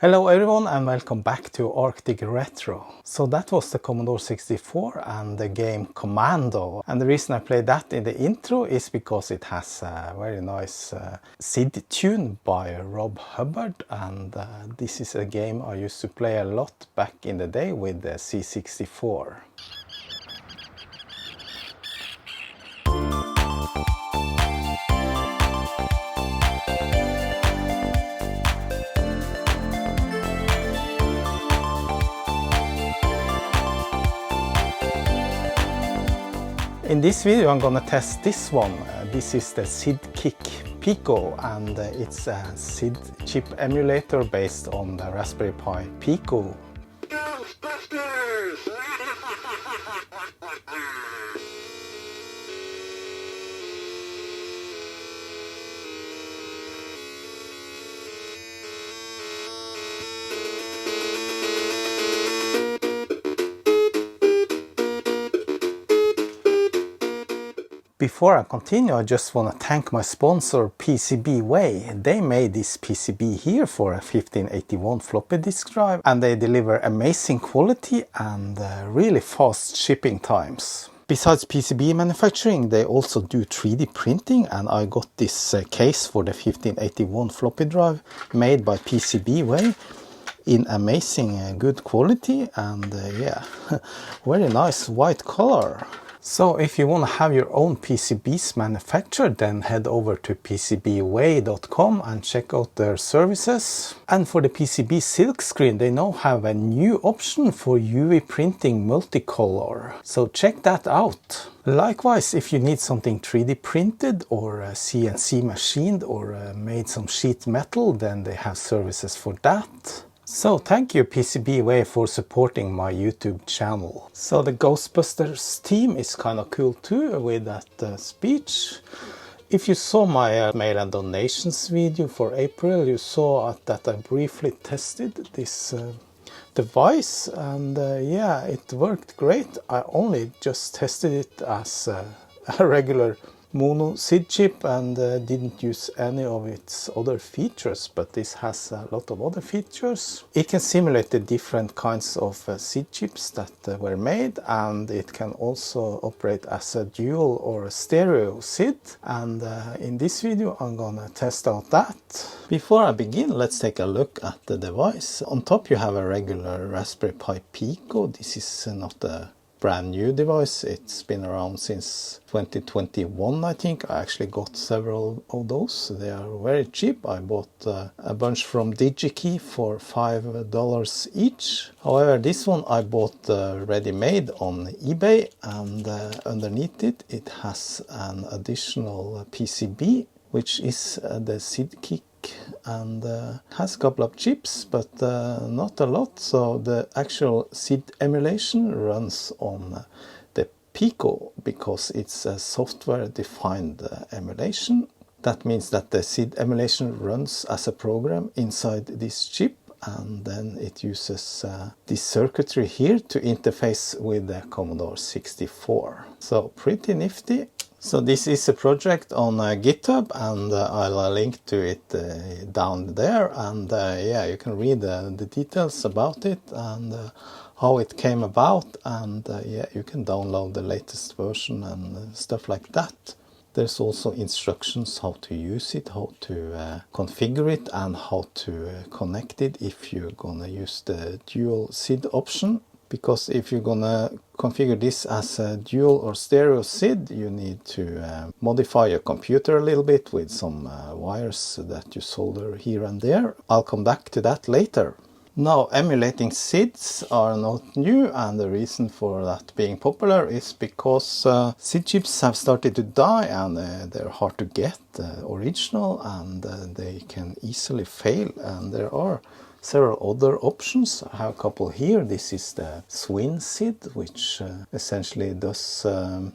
Hello everyone and welcome back to Arctic Retro. So that was the Commodore 64 and the game Commando. And the reason I played that in the intro is because it has a very nice SID tune by Rob Hubbard. And this is a game I used to play a lot back in the day with the C64. In this video I'm gonna test this one. This is the SIDKICK Pico and it's a SID chip emulator based on the Raspberry Pi Pico. Before I continue, I just want to thank my sponsor PCBWay. They made this PCB here for a 1581 floppy disk drive and they deliver amazing quality and really fast shipping times. Besides PCB manufacturing, they also do 3D printing and I got this case for the 1581 floppy drive made by PCBWay in amazing good quality and yeah, very nice white color. So if you want to have your own PCBs manufactured, then head over to PCBWay.com and check out their services. And for the PCB silk screen, they now have a new option for UV printing multicolor. So check that out. Likewise, if you need something 3D printed or CNC machined or made some sheet metal, then they have services for that. So thank you PCBWay for supporting my YouTube channel. So the Ghostbusters theme is kind of cool too with that speech. If you saw my mail and donations video for April, you saw that I briefly tested this device and yeah, it worked great. I only just tested it as a regular mono SID chip and didn't use any of its other features, but this has a lot of other features. It can simulate the different kinds of SID chips that were made, and it can also operate as a dual or a stereo SID, and in this video I'm gonna test out that. Before I begin, let's take a look at the device. On top you have a regular Raspberry Pi Pico. This is not a brand new device. It's been around since 2021, I think. I actually got several of those. They are very cheap. I bought a bunch from DigiKey for $5 each. However, this one I bought ready-made on eBay, and underneath it, it has an additional PCB, which is the SIDKICK, and has a couple of chips, but not a lot. So the actual SID emulation runs on the Pico because it's a software-defined emulation. That means that the SID emulation runs as a program inside this chip, and then it uses this circuitry here to interface with the Commodore 64. So pretty nifty. So this is a project on GitHub, and I'll link to it down there, and yeah, you can read the details about it and how it came about, and yeah, you can download the latest version and stuff like that. There's also instructions how to use it, how to configure it, and how to connect it if you're gonna use the dual SID option. Because if you're gonna configure this as a dual or stereo SID, you need to modify your computer a little bit with some wires that you solder here and there. I'll come back to that later. Now, emulating SIDs are not new, and the reason for that being popular is because SID chips have started to die and they're hard to get original, and they can easily fail, and there are several other options. I have a couple here. This is the Swin SID, which essentially does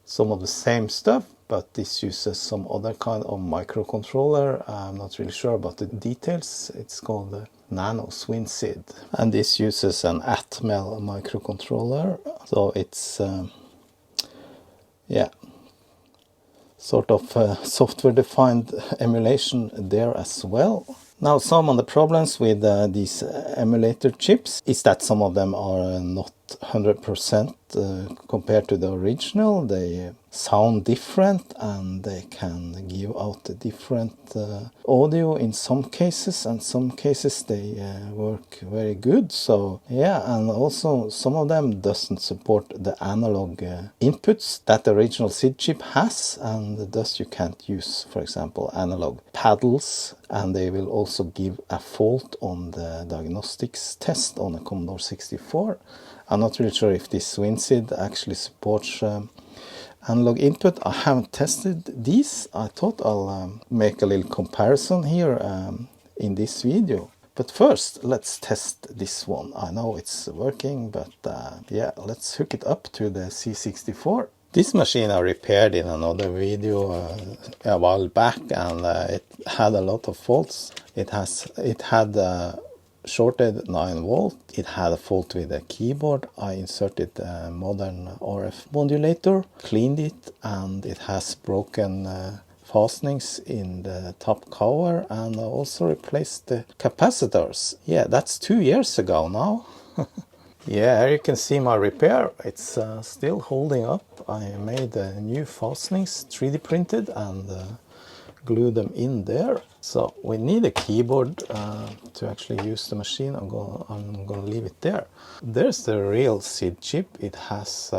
some of the same stuff, but this uses some other kind of microcontroller. I'm not really sure about the details. It's called the Nano Swin SID, and this uses an Atmel microcontroller. So it's yeah, sort of software-defined emulation there as well. Now, some of the problems with these emulator chips is that some of them are not 100% compared to the original. They sound different and they can give out a different audio in some cases, and some cases they work very good. So yeah, and also some of them doesn't support the analog inputs that the original SID chip has, and thus you can't use, for example, analog paddles, and they will also give a fault on the diagnostics test on a Commodore 64. I'm not really sure if this WinSID actually supports analog input. I haven't tested these. I thought I'll make a little comparison here in this video. But first, let's test this one. I know it's working, but yeah, let's hook it up to the C64. This machine I repaired in another video a while back, and it had a lot of faults. It had shorted 9 volt. It had a fault with the keyboard. I inserted a modern RF modulator, cleaned it, and it has broken fastenings in the top cover, and I also replaced the capacitors. Yeah, that's 2 years ago now. Yeah, here you can see my repair. It's still holding up. I made new fastenings, 3D printed, and glue them in there. So we need a keyboard to actually use the machine. I'm gonna leave it there. There's the real SID chip. It has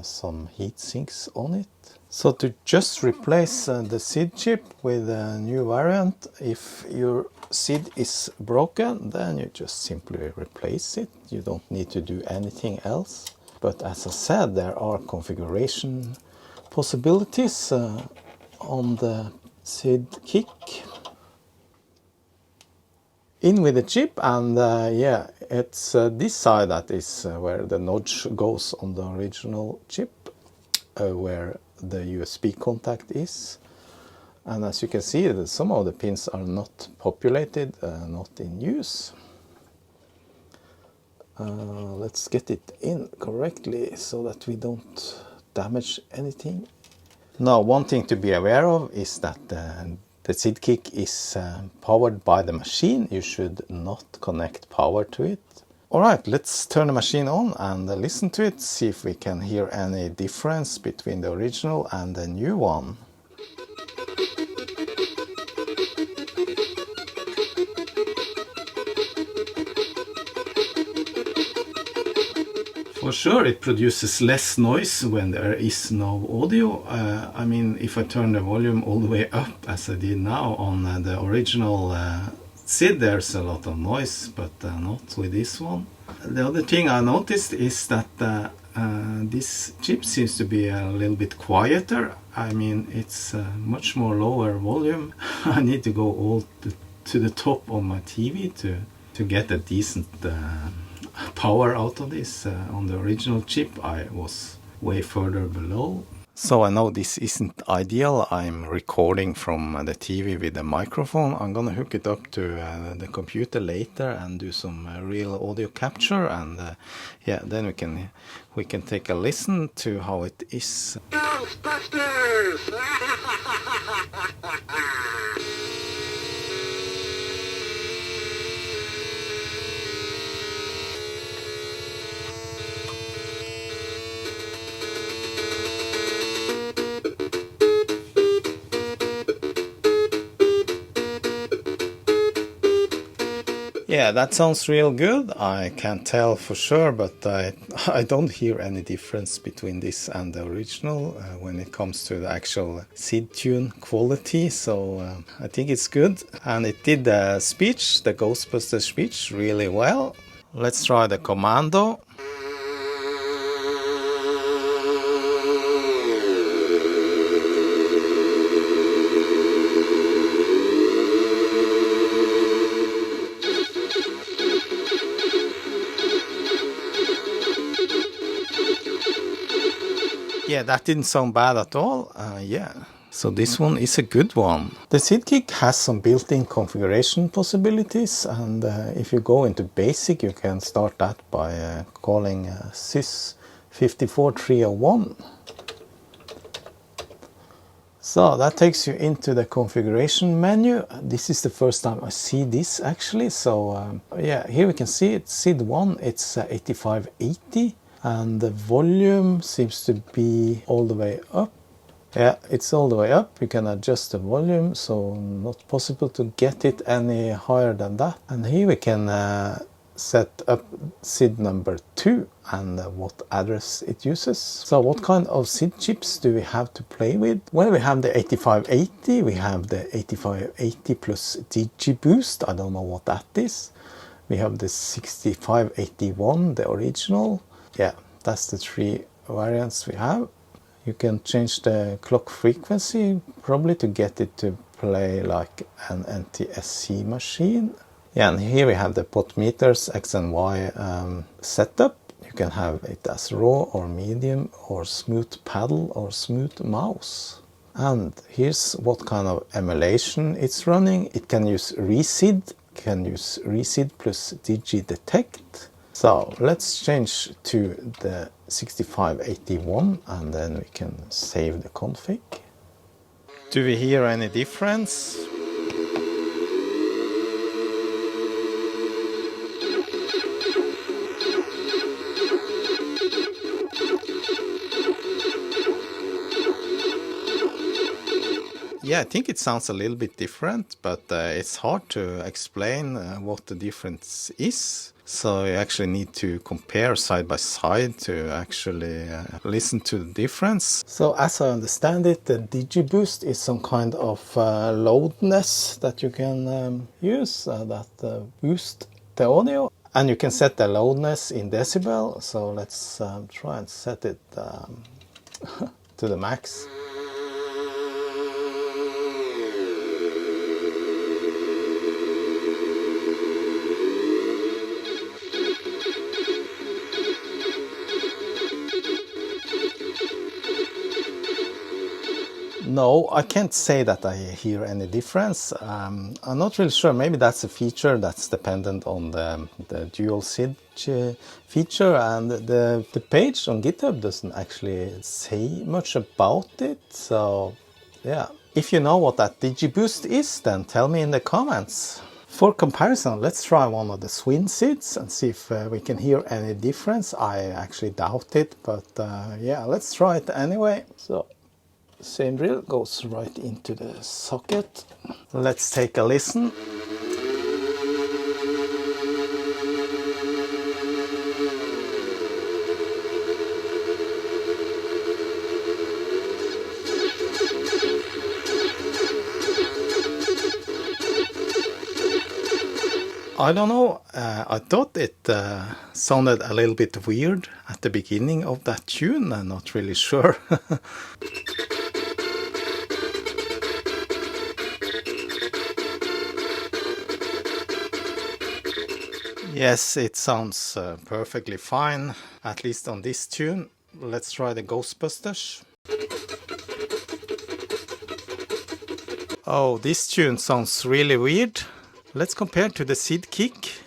some heat sinks on it. So to just replace the SID chip with a new variant, if your SID is broken, then you just simply replace it. You don't need to do anything else. But as I said, there are configuration possibilities on the SIDKICK. In with the chip, and yeah, it's this side that is where the notch goes on the original chip, where the USB contact is. And as you can see, some of the pins are not populated, not in use. Let's get it in correctly so that we don't damage anything. Now, one thing to be aware of is that the SIDKICK is powered by the machine. You should not connect power to it. Alright, let's turn the machine on and listen to it, see if we can hear any difference between the original and the new one. For sure, it produces less noise when there is no audio. I mean, if I turn the volume all the way up, as I did now on the original SID, there's a lot of noise, but not with this one. The other thing I noticed is that this chip seems to be a little bit quieter. I mean, it's much more lower volume. I need to go all to the top on my TV to get a decent power out of this. On the original chip I was way further below. So I know this isn't ideal. I'm recording from the TV with a microphone. I'm gonna hook it up to the computer later and do some real audio capture, and yeah, then we can take a listen to how it is. Ghostbusters! Yeah, that sounds real good. I can't tell for sure, but I don't hear any difference between this and the original when it comes to the actual SID-tune quality. So I think it's good. And it did the speech, the Ghostbusters speech, really well. Let's try the commando. Yeah, that didn't sound bad at all. Yeah, so this one is a good one. The SIDKICK has some built-in configuration possibilities, and if you go into basic, you can start that by calling sys 54301. So that takes you into the configuration menu. This is the first time I see this actually. So yeah, here we can see it, SID1, it's 8580, and the volume seems to be all the way up. Yeah, it's all the way up. You can adjust the volume, so not possible to get it any higher than that. And here we can set up SID number 2 and what address it uses. So what kind of SID chips do we have to play with? Well, we have the 8580, we have the 8580 plus DigiBoost, I don't know what that is. We have the 6581, the original. Yeah, that's the 3 variants we have. You can change the clock frequency, probably to get it to play like an NTSC machine. Yeah, and here we have the pot meters, X and Y setup. You can have it as raw or medium or smooth paddle or smooth mouse. And here's what kind of emulation it's running. It can use ReSID, plus DigiDetect. So let's change to the 6581 and then we can save the config. Do we hear any difference? Yeah, I think it sounds a little bit different, but it's hard to explain what the difference is. So you actually need to compare side by side to actually listen to the difference. So as I understand it, the DigiBoost is some kind of loudness that you can use that boost the audio. And you can set the loudness in decibel. So let's try and set it to the max. No, I can't say that I hear any difference. I'm not really sure. Maybe that's a feature that's dependent on the dual SID feature, and the page on GitHub doesn't actually say much about it. So yeah, if you know what that DigiBoost is, then tell me in the comments. For comparison, let's try one of the Swin SIDs and see if we can hear any difference. I actually doubt it, but yeah, let's try it anyway. So same drill, goes right into the socket. Let's take a listen. I don't know, I thought it sounded a little bit weird at the beginning of that tune. I'm not really sure. Yes, it sounds perfectly fine, at least on this tune. Let's try the Ghostbusters. Oh, this tune sounds really weird. Let's compare to the SIDKICK.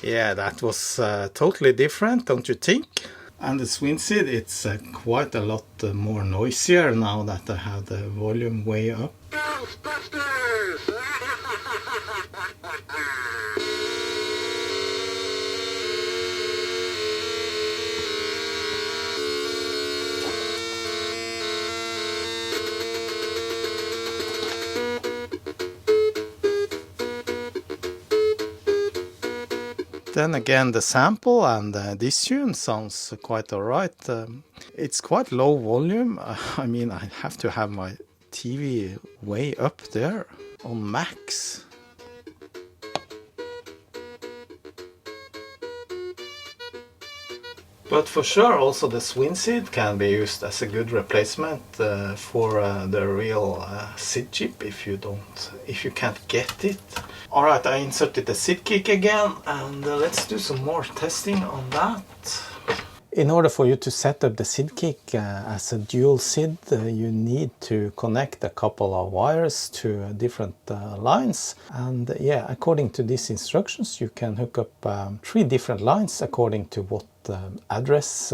Yeah, that was totally different, don't you think? And the Swin SID, it's quite a lot more noisier now that I have the volume way up. Then again, the sample and this tune sounds quite alright. It's quite low volume. I mean, I have to have my TV way up there on max. But for sure, also the Swin SID can be used as a good replacement for the real SID chip if you can't get it. Alright, I inserted the SIDKICK again, and let's do some more testing on that. In order for you to set up the SIDKICK as a dual SID, you need to connect a couple of wires to different lines. And yeah, according to these instructions, you can hook up 3 different lines according to what address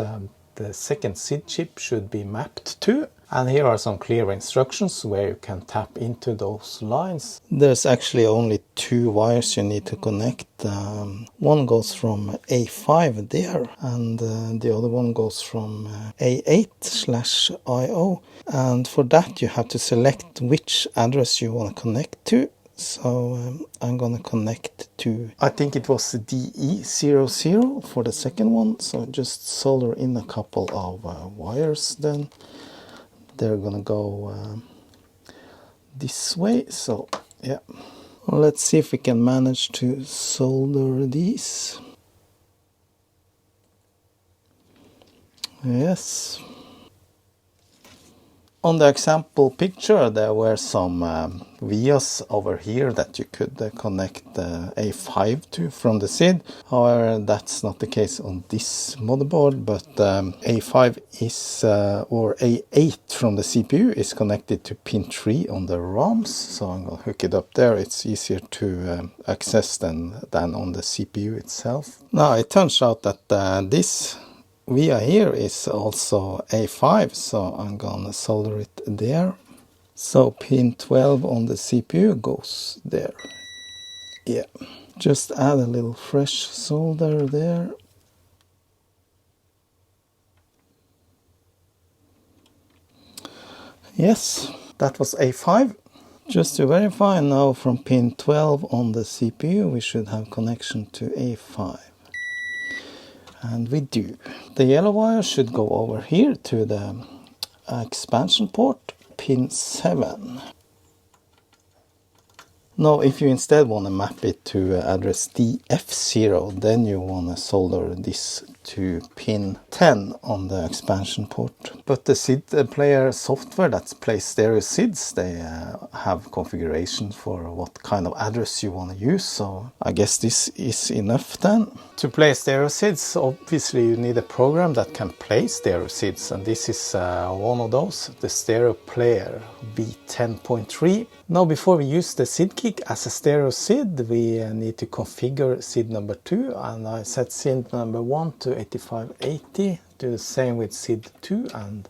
the second SID chip should be mapped to. And here are some clear instructions where you can tap into those lines. There's actually only 2 wires you need to connect. One goes from A5 there, and the other one goes from A8/IO. And for that you have to select which address you want to connect to. So I'm gonna connect to, I think it was DE00 for the second one. So just solder in a couple of wires then. They're gonna go this way, so yeah. Let's see if we can manage to solder these. Yes. On the example picture, there were some vias over here that you could connect the A5 to from the SID. However, that's not the case on this motherboard, but A5 is, or A8 from the CPU is connected to pin 3 on the ROMs. So I'm going to hook it up there. It's easier to access than on the CPU itself. Now, it turns out that this via here is also A5, so I'm gonna solder it there. So pin 12 on the CPU goes there. Yeah, just add a little fresh solder there. Yes, that was A5. Just to verify now, from pin 12 on the CPU we should have connection to A5. And we do. The yellow wire should go over here to the expansion port, pin 7. Now, if you instead want to map it to address DF0, then you want to solder this to pin 10 on the expansion port. But the SID player software that plays stereo SIDs, they have configuration for what kind of address you want to use, so I guess this is enough then. To play stereo SIDs, obviously you need a program that can play stereo SIDs, and this is one of those, the Stereo Player V10.3. Now, before we use the SIDKICK as a stereo SID, we need to configure SID number 2, and I set SID number 1 to 8580. Do the same with SID 2 and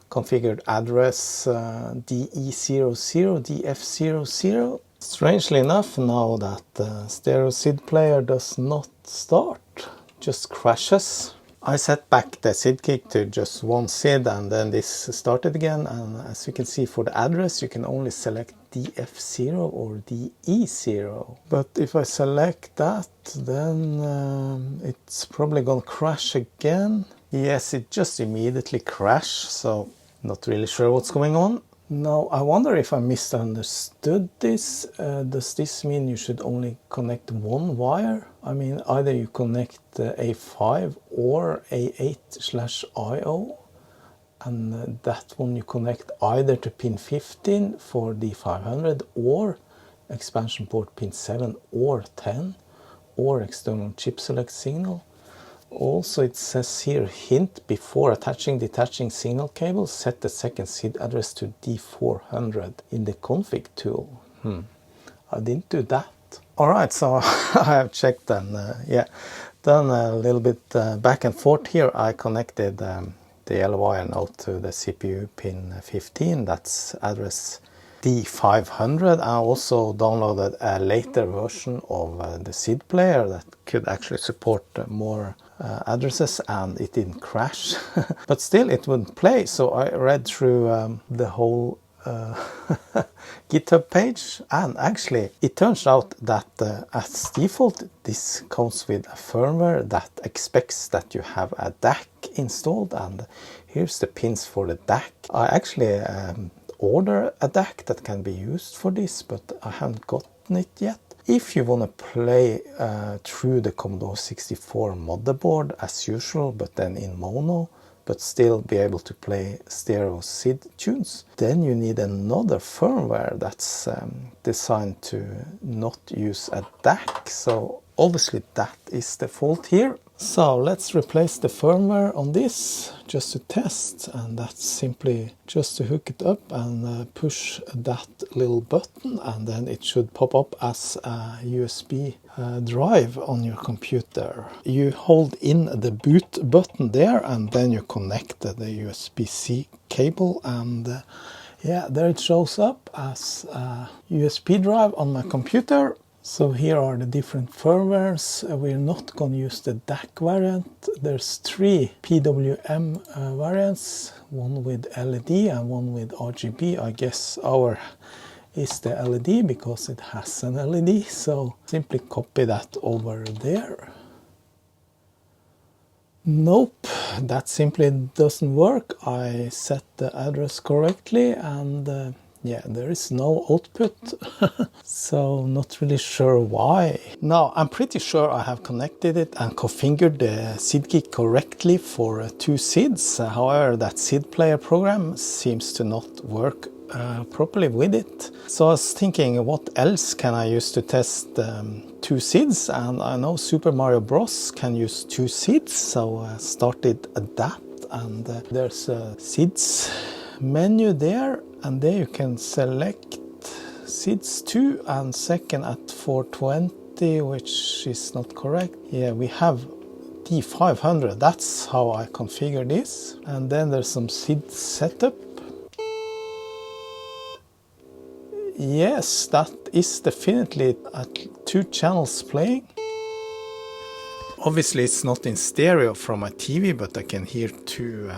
configured address DE00, DF00. Strangely enough, now that the stereo SID player does not start, just crashes. I set back the SIDKICK to just one SID, and then this started again, and as you can see, for the address you can only select DF0 or DE0. But if I select that, then it's probably gonna crash again. Yes, it just immediately crashed, so not really sure what's going on. Now, I wonder if I misunderstood this. Does this mean you should only connect one wire? I mean, either you connect A5 or A8/IO, and that one you connect either to pin 15 for D500 or expansion port pin 7 or 10 or external chip select signal. Also, it says here, hint, before detaching signal cable, set the second SID address to D400 in the config tool. I didn't do that. Alright, so I have checked and done a little bit back and forth here. I connected the yellow wire now to the CPU pin 15, that's address D500. I also downloaded a later version of the SID player that could actually support more addresses, and it didn't crash. But still it wouldn't play, so I read through the whole GitHub page, and actually it turns out that as default this comes with a firmware that expects that you have a DAC installed, and here's the pins for the DAC. I actually order a DAC that can be used for this, but I haven't gotten it yet. If you want to play through the Commodore 64 motherboard as usual, but then in mono, but still be able to play stereo SID tunes, then you need another firmware that's designed to not use a DAC. So obviously that is the fault here. So let's replace the firmware on this just to test, and that's simply just to hook it up and push that little button, and then it should pop up as a USB drive on your computer. You hold in the boot button there, and then you connect the USB-C cable, and yeah, there it shows up as a USB drive on my computer. So here are the different firmwares. We're not going to use the DAC variant. There's 3 PWM variants, one with LED and one with RGB. I guess our is the LED because it has an LED. So simply copy that over there. Nope, that simply doesn't work. I set the address correctly, and yeah, there is no output, so not really sure why. Now, I'm pretty sure I have connected it and configured the SIDKICK correctly for 2 SIDs. However, that SID player program seems to not work properly with it. So I was thinking, what else can I use to test 2 SIDs? And I know Super Mario Bros. Can use 2 SIDs, so I started that, and there's a SIDs menu there, and there you can select SIDs 2 and second at 420, which is not correct. Yeah, we have D500, that's how I configure this. And then there's some SID setup. Yes, that is definitely at 2 channels playing. Obviously it's not in stereo from my TV, but I can hear 2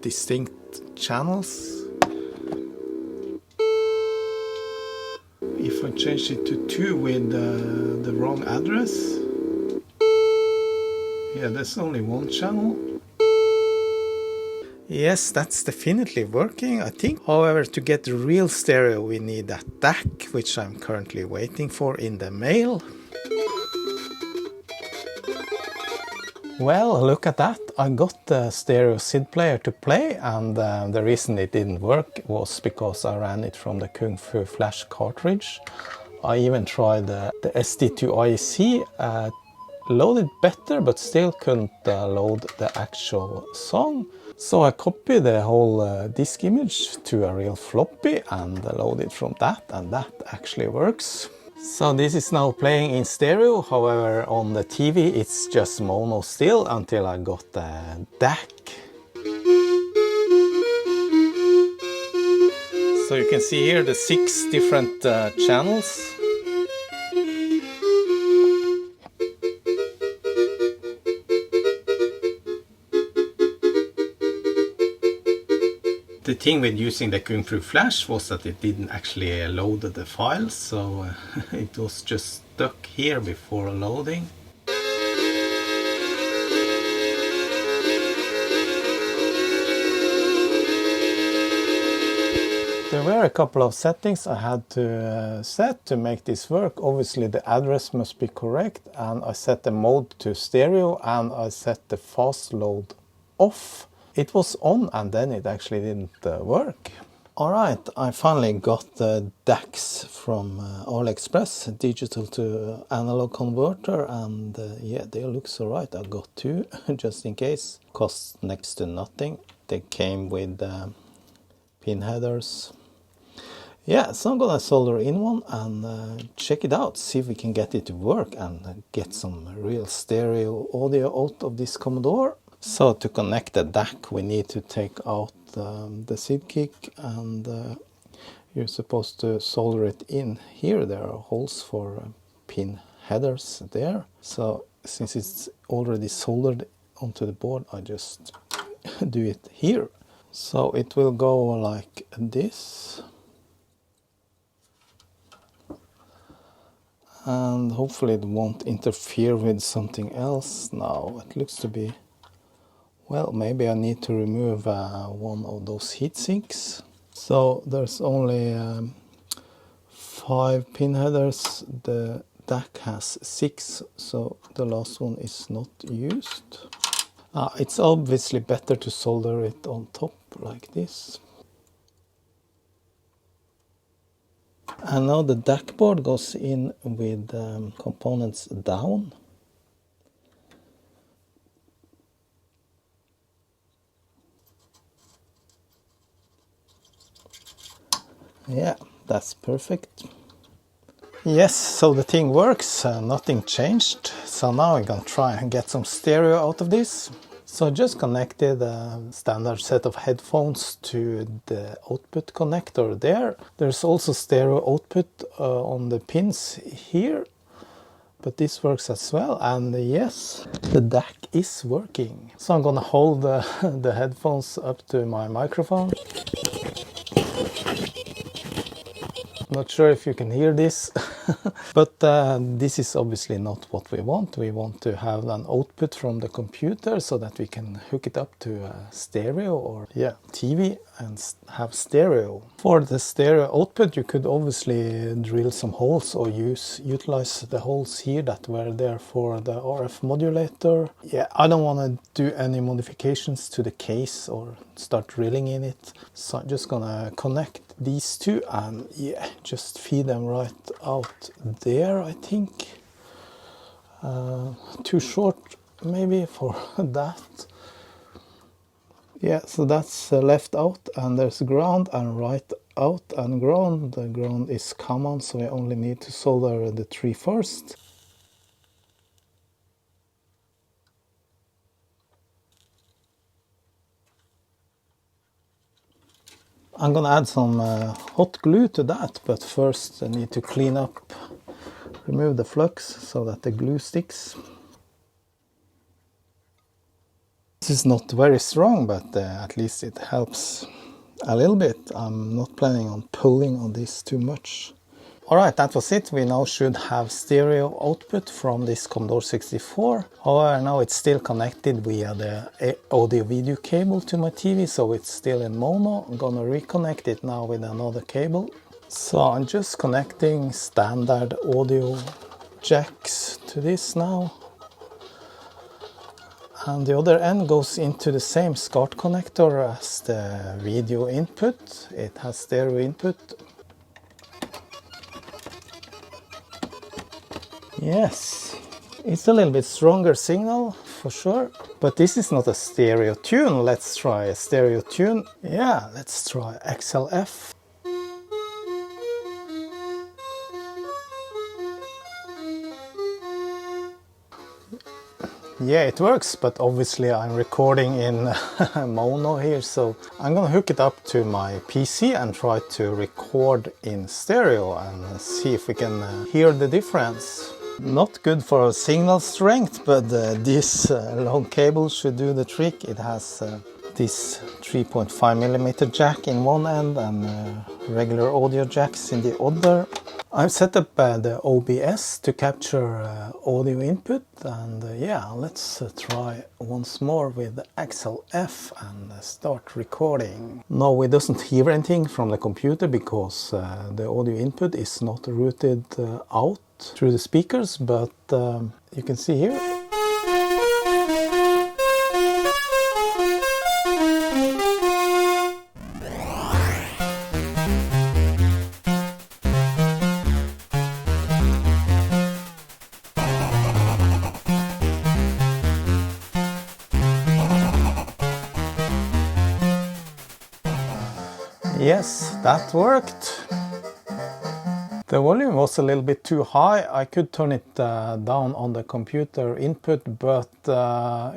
distinct channels. If I change it to 2 with the wrong address, yeah, there's only 1 channel. Yes, that's definitely working, I think. However, to get real stereo we need that DAC, which I'm currently waiting for in the mail. Well, look at that. I got the stereo SID player to play, and the reason it didn't work was because I ran it from the Kung Fu Flash cartridge. I even tried the SD2IC, loaded better, but still couldn't load the actual song. So I copied the whole disk image to a real floppy and loaded from that, and that actually works. So this is now playing in stereo, however on the TV it's just mono still until I got the DAC. So you can see here the 6 different channels. The thing with using the Kung Fu Flash was that it didn't actually load the files, so it was just stuck here before loading. There were a couple of settings I had to set to make this work. Obviously the address must be correct, and I set the mode to stereo, and I set the fast load off. It was on, and then it actually didn't work. Alright, I finally got the DACs from AliExpress, digital to analog converter, and yeah, they look alright. I got 2 just in case. Cost next to nothing. They came with pin headers. Yeah, so I'm gonna solder in one and check it out, see if we can get it to work and get some real stereo audio out of this Commodore. So to connect the DAC we need to take out the SIDKICK, and you're supposed to solder it in here. There are holes for pin headers there. So since it's already soldered onto the board, I just do it here. So it will go like this. And hopefully it won't interfere with something else. Now it looks to be, well, maybe I need to remove one of those heat sinks. So there's only 5 pin headers. The DAC has 6, so the last one is not used. It's obviously better to solder it on top like this. And now the DAC board goes in with components down. Yeah, that's perfect. Yes, so the thing works, nothing changed. So now I'm gonna try and get some stereo out of this. So I just connected a standard set of headphones to the output connector there. There's also stereo output on the pins here, but this works as well. And yes, the DAC is working. So I'm gonna hold the headphones up to my microphone. Not sure if you can hear this, but this is obviously not what we want. We want to have an output from the computer so that we can hook it up to a stereo or TV and have stereo. For the stereo output you could obviously drill some holes or utilize the holes here that were there for the RF modulator. Yeah, I don't want to do any modifications to the case or start drilling in it. So I'm just gonna connect these two and just feed them right out there, I think. Too short maybe for that. Yeah, so that's left out, and there's ground and right out and ground. The ground is common, so we only need to solder the 3 first. I'm gonna add some hot glue to that, but first I need to clean up, remove the flux so that the glue sticks. This is not very strong, but at least it helps a little bit. I'm not planning on pulling on this too much. Alright, that was it. We now should have stereo output from this Commodore 64. However, now it's still connected via the audio video cable to my TV, so it's still in mono. I'm gonna reconnect it now with another cable. So I'm just connecting standard audio jacks to this now. And the other end goes into the same SCART connector as the video input. It has stereo input. Yes, it's a little bit stronger signal for sure, but this is not a stereo tune. Let's try a stereo tune. Yeah, let's try XLF. Yeah, it works, but obviously I'm recording in mono here, so I'm gonna hook it up to my PC and try to record in stereo and see if we can hear the difference. Not good for signal strength, but this long cable should do the trick. It has this 3.5mm jack in one end and regular audio jacks in the other. I've set up the OBS to capture audio input, and yeah, let's try once more with XLF and start recording. No, we doesn't hear anything from the computer because the audio input is not routed out through the speakers, but you can see here. Yes, that worked. The volume was a little bit too high. I could turn it down on the computer input, but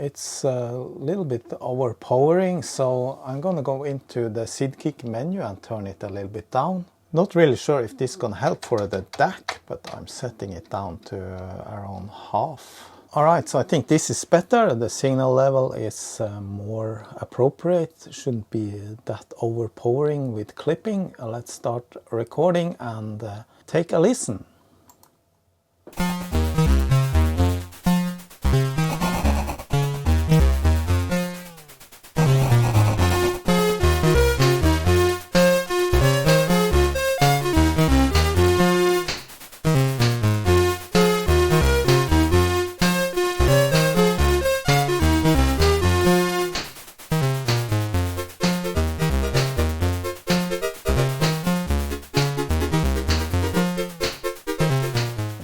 it's a little bit overpowering, so I'm gonna go into the SIDKICK menu and turn it a little bit down. Not really sure if this is gonna help for the DAC, but I'm setting it down to around half. Alright, so I think this is better. The signal level is more appropriate. Shouldn't be that overpowering with clipping. Let's start recording and take a listen.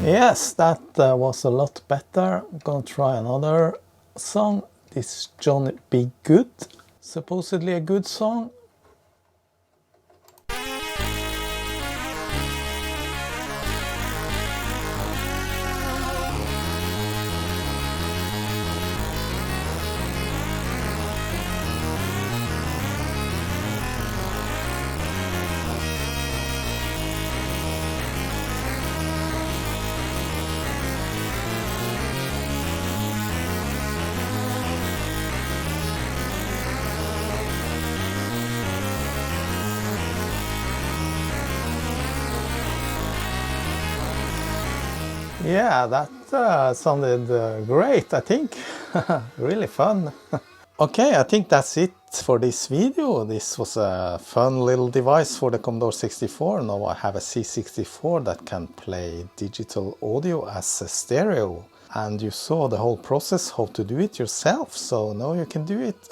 Yes, that was a lot better. I'm gonna try another song. This is Johnny Be Good, supposedly a good song. Yeah, that sounded great, I think. Really fun. Okay, I think that's it for this video. This was a fun little device for the Commodore 64. Now I have a C64 that can play digital audio as a stereo. And you saw the whole process, how to do it yourself, so now you can do it.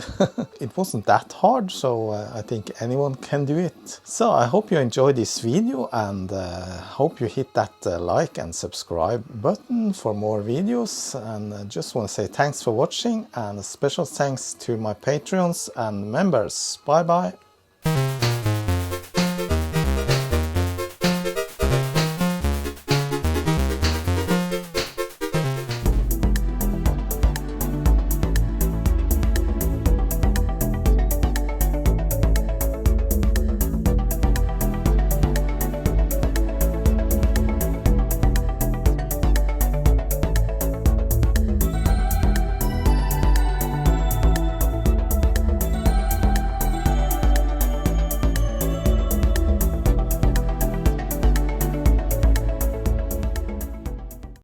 It wasn't that hard, so I think anyone can do it. So I hope you enjoyed this video, and hope you hit that like and subscribe button for more videos. And I just want to say thanks for watching, and a special thanks to my Patreons and members. Bye bye.